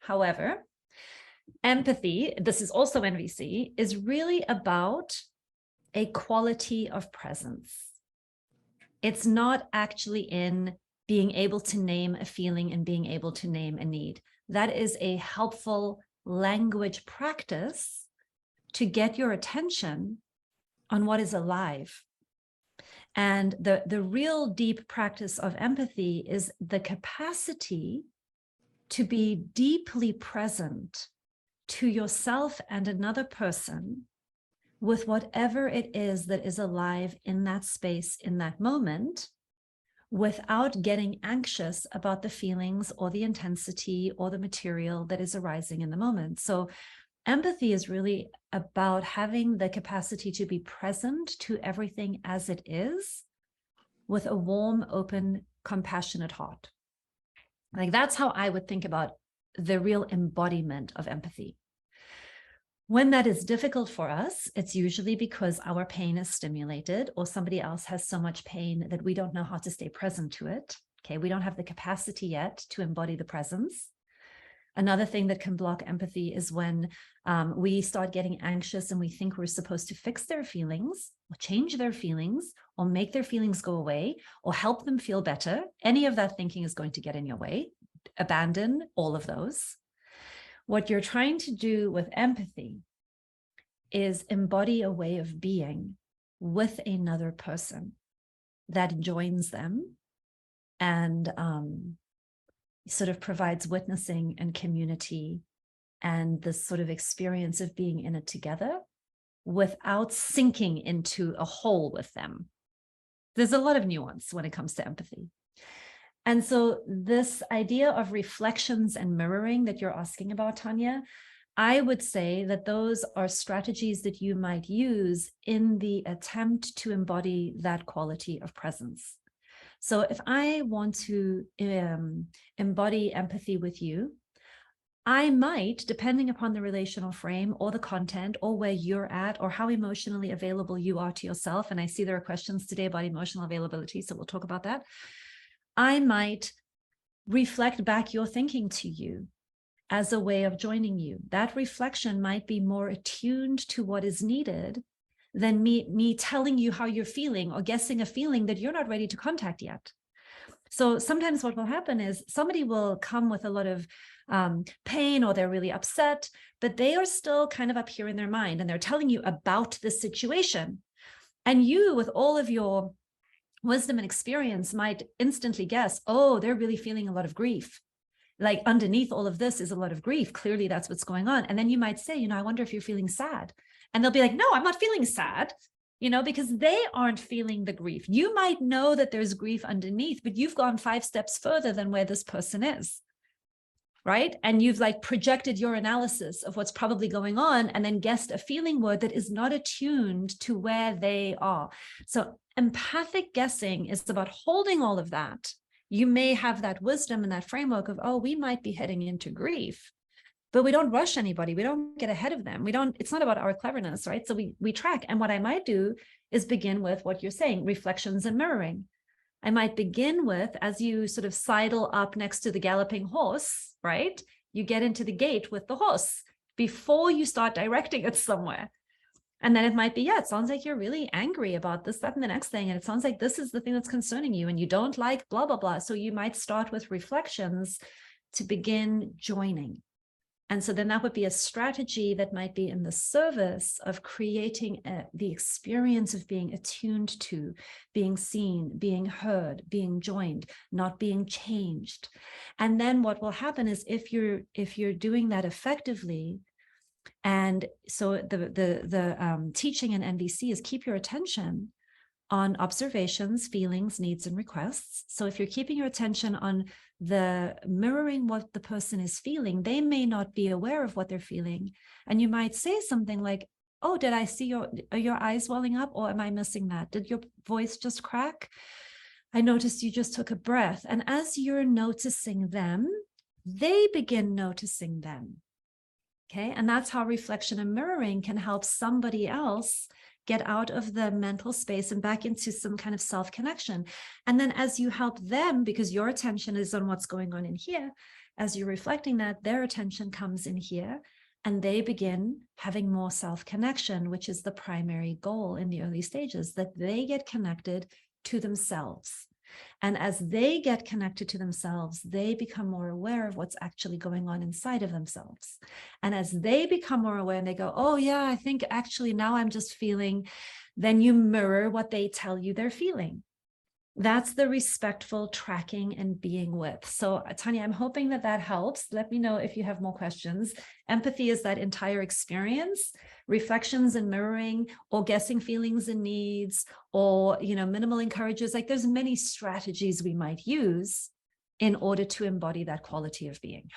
However, empathy, this is also NVC, is really about a quality of presence. It's not actually in being able to name a feeling and being able to name a need. That is a helpful language practice to get your attention on what is alive. And the real deep practice of empathy is the capacity to be deeply present to yourself and another person with whatever it is that is alive in that space, in that moment, without getting anxious about the feelings or the intensity or the material that is arising in the moment. So empathy is really about having the capacity to be present to everything as it is with a warm, open, compassionate heart. Like that's how I would think about the real embodiment of empathy. When that is difficult for us, it's usually because our pain is stimulated or somebody else has so much pain that we don't know how to stay present to it. Okay, we don't have the capacity yet to embody the presence. Another thing that can block empathy is when we start getting anxious and we think we're supposed to fix their feelings or change their feelings or make their feelings go away or help them feel better. Any of that thinking is going to get in your way. Abandon all of those. What you're trying to do with empathy is embody a way of being with another person that joins them and sort of provides witnessing and community and this sort of experience of being in it together without sinking into a hole with them. There's a lot of nuance when it comes to empathy. And so this idea of reflections and mirroring that you're asking about, Tanya, I would say that those are strategies that you might use in the attempt to embody that quality of presence. So if I want to embody empathy with you, I might, depending upon the relational frame or the content or where you're at or how emotionally available you are to yourself, and I see there are questions today about emotional availability, so we'll talk about that. I might reflect back your thinking to you as a way of joining you. That reflection might be more attuned to what is needed than me telling you how you're feeling or guessing a feeling that you're not ready to contact yet. So sometimes what will happen is somebody will come with a lot of pain or they're really upset, but they are still kind of up here in their mind and they're telling you about the situation. And you, with all of your wisdom and experience, might instantly guess, oh, they're really feeling a lot of grief. Like underneath all of this is a lot of grief. Clearly that's what's going on. And then you might say, I wonder if you're feeling sad. And they'll be like, no, I'm not feeling sad, because they aren't feeling the grief. You might know that there's grief underneath, but you've gone 5 steps further than where this person is, right? And you've like projected your analysis of what's probably going on and then guessed a feeling word that is not attuned to where they are. So empathic guessing is about holding all of that. You may have that wisdom and that framework of, oh, we might be heading into grief, but we don't rush anybody. We don't get ahead of them. It's not about our cleverness, right? So we track. And what I might do is begin with what you're saying, reflections and mirroring. I might begin with, as you sort of sidle up next to the galloping horse, right? You get into the gate with the horse before you start directing it somewhere. And then it might be, yeah, it sounds like you're really angry about this, that, and the next thing. And it sounds like this is the thing that's concerning you and you don't like blah, blah, blah. So you might start with reflections to begin joining. And so then that would be a strategy that might be in the service of creating the experience of being attuned to, being seen, being heard, being joined, not being changed. And then what will happen is if you're doing that effectively, and so the teaching in NVC is keep your attention on observations, feelings, needs, and requests. So if you're keeping your attention on the mirroring what the person is feeling, they may not be aware of what they're feeling. And you might say something like, oh, did I see are your eyes welling up, or am I missing that? Did your voice just crack? I noticed you just took a breath. And as you're noticing them, they begin noticing them. Okay. And that's how reflection and mirroring can help somebody else get out of the mental space and back into some kind of self-connection. And then as you help them, because your attention is on what's going on in here, as you're reflecting that, their attention comes in here and they begin having more self-connection, which is the primary goal in the early stages, that they get connected to themselves. And as they get connected to themselves, they become more aware of what's actually going on inside of themselves. And as they become more aware and they go, oh yeah, I think actually now I'm just feeling, then you mirror what they tell you they're feeling. That's the respectful tracking and being with. So Tanya, I'm hoping that that helps. Let me know if you have more questions. Empathy is that entire experience, reflections and mirroring, or guessing feelings and needs, or, minimal encourages. Like there's many strategies we might use in order to embody that quality of being.